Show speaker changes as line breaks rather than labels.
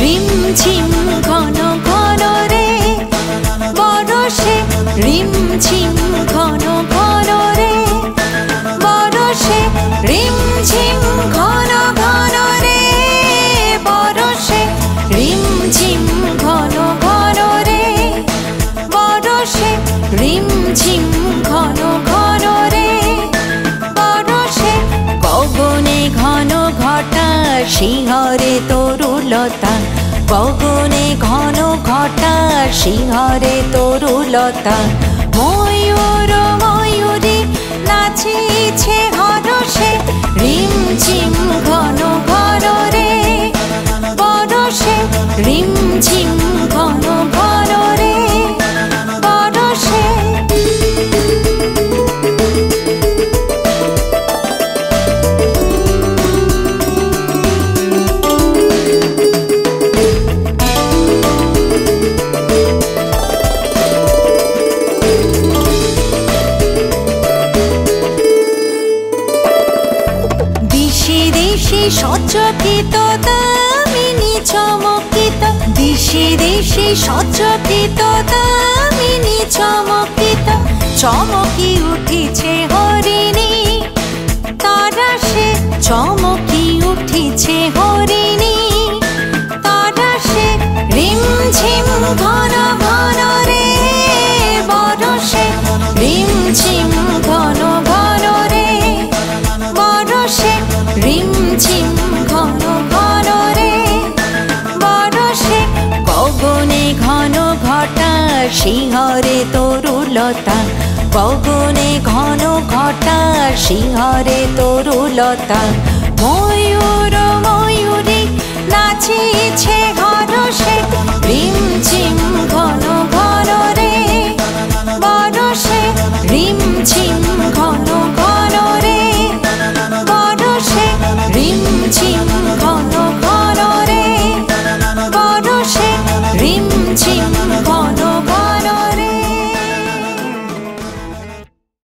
রিমঝিম ঘন ঘন রে বরষে, রিমঝিম ঘন ঘন রে বরষে, রিমঝিম ঘন ঘন রে বরষে, রিমঝিম ঘন ঘন রে বরষে, রিমঝিম ঘন ঘন রে বরষে, গগনে ঘন ঘটা শিহরে তরুলতা, গগনে ঘন ঘটা শিহরে তরুলতা, ময়ূর ময়ূরী নাচিছে হরষে, রিমঝিম ঘন ঘন রে বরষে, রিমঝিম ঘন ঘন রে বরষে। সচকিত দামিনী চমকিত, দিশি দিশি সচকিত দামিনী চমকিত, চমকি উঠিছে হরিণী তারা সে, চমকি উঠিছে হরিণী তারা সে, রিমঝিম ঘন ঘন রে বরষে, রিমঝিম ঘন ঘন রে বরষে, রিমঝিম ঘন ঘন রে বরষে, গগনে ঘন ঘটা শিহরে তরুলতা, গগনে ঘন ঘটা শিহরে তরুলতা, ময়ূর ময়ূর